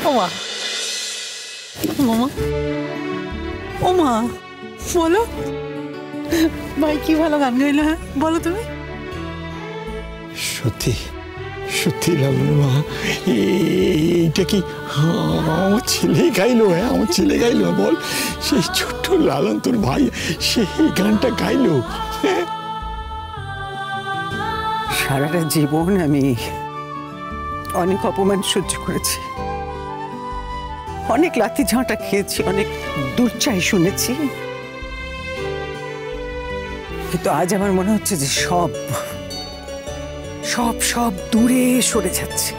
ওমা মামা, ওমা বলো ভাই কি ভালো গান গাইলো। হ্যাঁ বলো তুমি। সত্যি সত্যি লালনের মা, এইটা কি আমার ছেলে গাইলো? হ্যাঁ আমার ছেলে গাইলো। বল, সেই ছোট্ট লালন তোর ভাই, সেই গানটা গাইলো। সারাটা জীবন আমি অনেক অপমান সহ্য করেছি, অনেক লাথি ঝাঁটা খেয়েছি, অনেক দুর্চাই শুনেছি, কিন্তু আজ আমার মনে হচ্ছে যে সব সব সব দূরে সরে যাচ্ছে।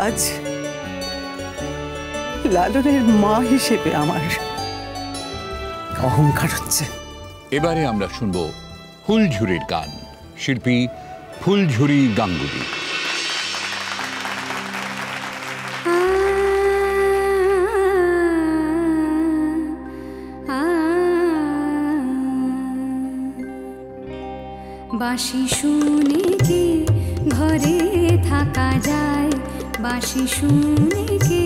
আজ লালনের মা হিসেবে আমার অহংকার হচ্ছে। এবারে আমরা শুনব ফুলঝুরির গান, শিল্পী ফুলঝুরি গাঙ্গুলি। বাঁশি শুনে কি ঘরে থাকা যায়, বাঁশি শুনে কি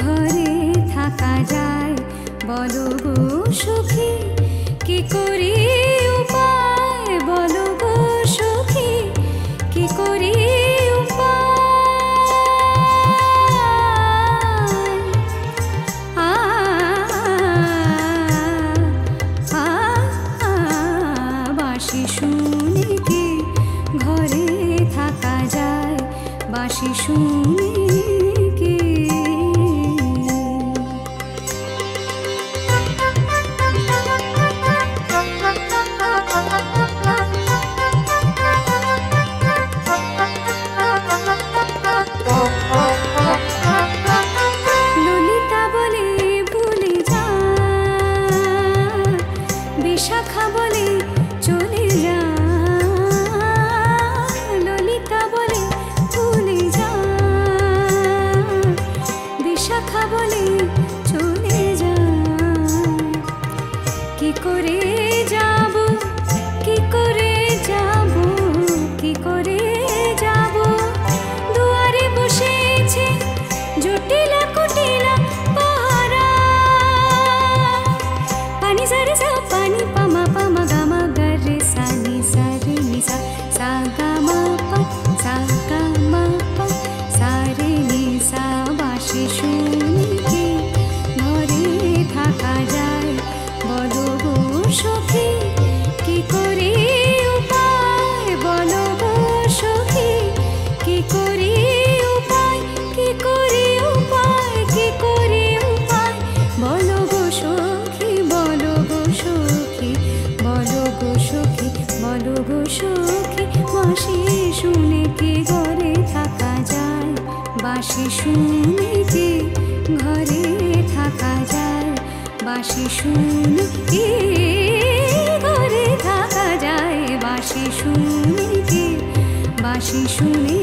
ঘরে থাকা যায়, বলো গো সখী কি করি উপায়, বলো গো সখী কি করি বাঁশি শুনে কি ঘরে থাকা যায়, বাঁশি শুনে কি। ললিতা বলে ভুলে যা, বিশাখা বলে চলে যা, ললিতা বলে ভুলে যা, বিশাখা বলে চলে যা, কি করে যাব, কি করে যাব, কি করে যাব, দুয়ারে বসেছে জটিলা কুটিলা পাহারা, পানি সারে সা পানি পামা পামা গামা গরে সানি সারে নিসা সা গামা পা সা গামা পা সারে নিসা। বাঁশি শুনে কি ঘরে থাকা যায়, বলো গো সখী কি করে উপায়, বলো গো সখী কি করে উপায়, কি করে উপায়, কি করে উপায়, বলো গো সখী, বলো গো সখী, বলো গো সখী, বলো গো সখী। বাঁশি শুনে কি ঘরে থাকা যায়, বাঁশি শুনে কি ঘরে থাকা যায়, বাঁশি শুনে কি ঘরে থাকা যায়, বাঁশি শুনে কি, বাঁশি শুনে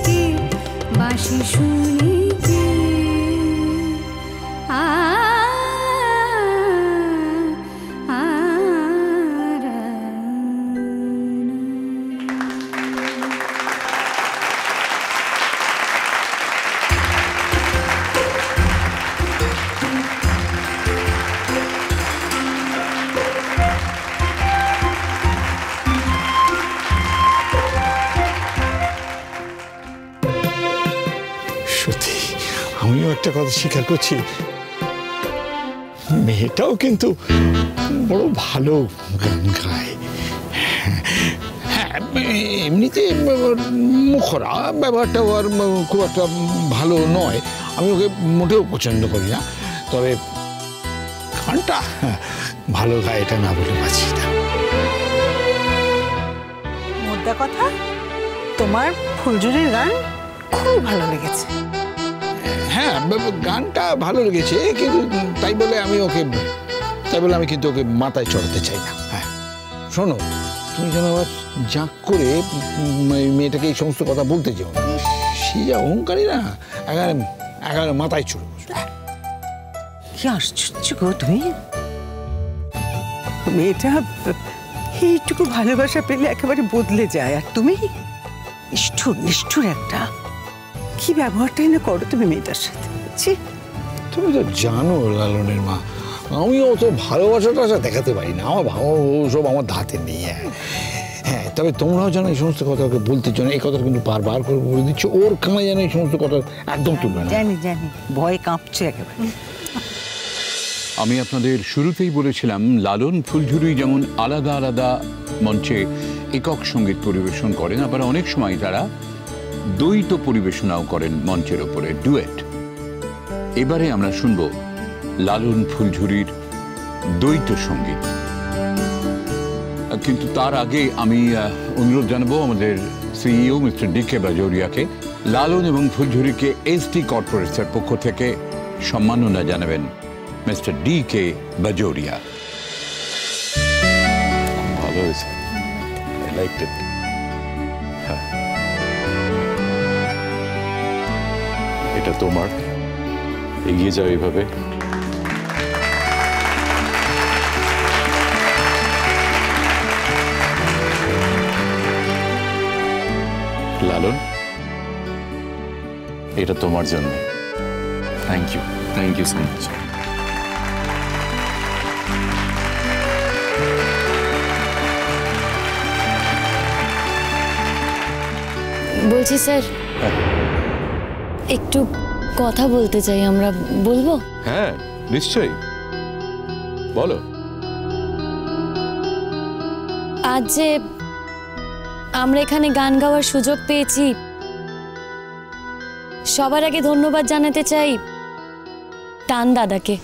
কি, বাঁশি শুনে কি। সত্যি আমিও একটা কথা স্বীকার করছি, মেয়েটাও কিন্তু বড় ভালো গান গায়। হ্যাঁ এমনিতে মুখরা ব্যাপারটা আর খুব একটা ভালো নয়, আমি ওকে মোটেও পছন্দ করি না, তবে গানটা ভালো গায় এটা না বলে পারছি না। মোদ্দা কথা তোমার ফুলঝুরির গান খুব ভালো লেগেছে। হ্যাঁ গানটা ভালো লেগেছে, কিন্তু তাই বলে আমি কিন্তু ওকে মাথায় চড়াতে চাই না। হ্যাঁ শোনো, তুমি যেন আবার জাঁক করে মেয়েটাকে এই সমস্ত কথা বলতে চাও, সে যা অহংকারী না, একেবারে মাথায় চড়ে বসবে। কি আশ্চর্য গো তুমি, মেয়েটা এইটুকু ভালোবাসা পেলে একেবারে বদলে যায়, আর তুমি নিষ্ঠুর নিষ্ঠুর একটা। কি ব্যবহারটাই না করো তুমি মেয়েটার সাথে। ছি, তুমি তো জানো লালনের মা, আমি অত ভালোবাসাটা দেখাতে পারি না, আমার সব আমার ধাতে নেই। হ্যাঁ, তবে তোমরাও জানো এই সমস্ত কথা ওকে বলতে চাও না, এই কথা কিন্তু বারবার করে বলে দিচ্ছ, ওর কানে যেন এই সমস্ত কথা একদম তুলবে না। জানি জানি, ভয় কাঁপছে একেবারে। আমি আপনাদের শুরুতেই বলেছিলাম লালন ফুলঝুরি যেমন আলাদা আলাদা মঞ্চে একক সঙ্গীত পরিবেশন করেন, আবার অনেক সময় তারা দ্বৈত পরিবেশনাও করেন মঞ্চের ওপরে, ডুয়েট। এবারে আমরা শুনব লালন ফুলঝুরির দ্বৈত সঙ্গীত। কিন্তু তার আগে আমি অনুরোধ জানাবো আমাদের সিইও মিস্টার ডি.কে. বাজোরিয়াকে, লালন এবং ফুলঝুরিকে এসটি কর্পোরেটসের পক্ষ থেকে সম্মাননা জানাবেন মিস্টার ডি.কে. বাজোরিয়া। ভালো হয়েছে, আই লাইকড ইট। হ্যাঁ, এটা তোমার, এগিয়ে যাও এইভাবে। লালন, এটা তোমার জন্য। Thank you so much. বলছি স্যার, একটু কথা বলতে চাই আমরা, বলবো? হ্যাঁ নিশ্চয়ই, বলো। আজ যে আমরা এখানে গান গাওয়ার সুযোগ পেয়েছি, সবার আগে ধন্যবাদ জানাতে চাই টান দাদাকে।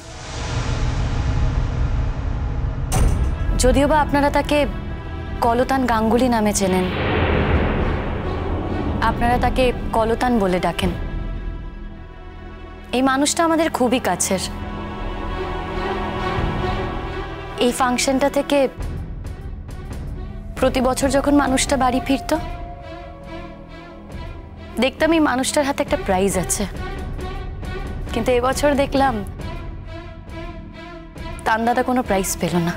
যদিও বা আপনারা তাকে কলতান গাঙ্গুলি নামে চেনেন, আপনারা তাকে কলতান বলে ডাকেন। এই মানুষটা আমাদের খুবই কাছের। এই ফাংশনটা থেকে প্রতি বছর যখন মানুষটা বাড়ি ফিরতো, দেখতাম এই মানুষটার হাতে একটা প্রাইজ আছে। কিন্তু এবছর দেখলাম টান দাদা কোনো প্রাইজ পেল না।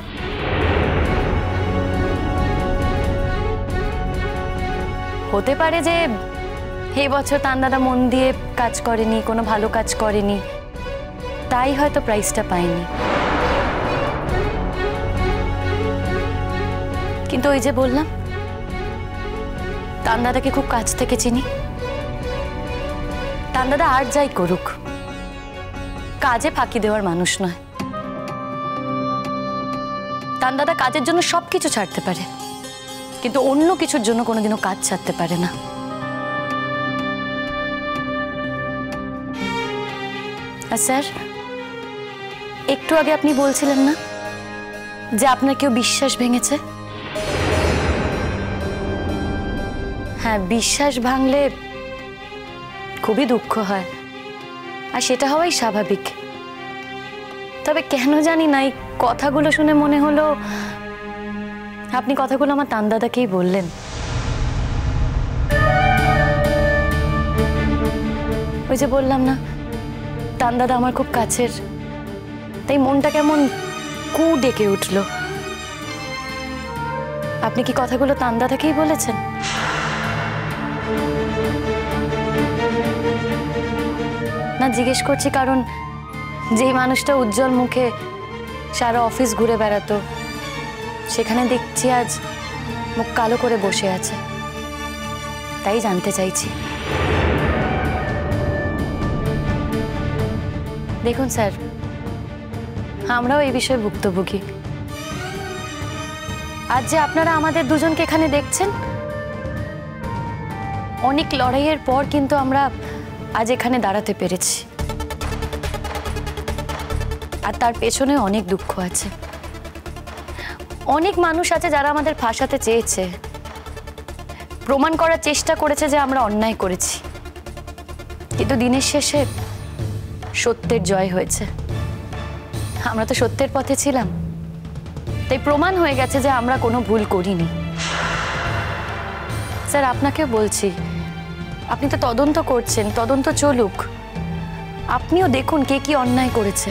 হতে পারে যে এই বছর টান দাদা মন দিয়ে কাজ করেনি, কোনো ভালো কাজ করেনি, তাই হয়তো প্রাইজটা পায়নি। কিন্তু ওই যে বললাম, টান দাদাকে খুব কাছ থেকে চিনি। টান দাদা আর যাই করুক, কাজে ফাঁকি দেওয়ার মানুষ নয়। টান দাদা কাজের জন্য সবকিছু ছাড়তে পারে, কিন্তু অন্য কিছুর জন্য কোনোদিনও কাজ ছাড়তে পারে না। আর স্যার, একটু আগে আপনি বলছিলেন না যে আপনার কেউ বিশ্বাস ভেঙেছে? হ্যাঁ, বিশ্বাস ভাঙলে খুবই দুঃখ হয়, আর সেটা হওয়াই স্বাভাবিক। তবে কেন জানি না, এই কথাগুলো শুনে মনে হলো আপনি কথাগুলো আমার টান দাদাকেই বললেন। ওই যে বললাম না, টান দাদা আমার খুব কাছের, তাই মনটা কেমন কু ডেকে উঠল। আপনি কি কথাগুলো টান দাদাকেই বলেছেন? না, জিজ্ঞেস করছি কারণ যেই মানুষটা উজ্জ্বল মুখে সারা অফিস ঘুরে বেড়াতো, সেখানে দেখছি আজ মুখ কালো করে বসে আছে, তাই জানতে চাইছি। দেখুন স্যার, আমরাও এই বিষয়ে ভুক্তভোগী। আজ যে আপনারা আমাদের দুজনকে এখানে দেখছেন, অনেক লড়াইয়ের পর কিন্তু আমরা আজ এখানে দাঁড়াতে পেরেছি, আর তার পেছনে অনেক দুঃখ আছে। অনেক মানুষ আছে যারা আমাদের ফাঁসাতে চেয়েছে, প্রমাণ করার চেষ্টা করেছে যে আমরা অন্যায় করেছি, কিন্তু দিনের শেষে সত্যের জয় হয়েছে। আমরা তো সত্যের পথে ছিলাম, তাই প্রমাণ হয়ে গেছে যে আমরা কোনো ভুল করিনি। স্যার, আপনাকেও বলছি, আপনি তো তদন্ত করছেন, তদন্ত চলুক, আপনিও দেখুন কে কি অন্যায় করেছে।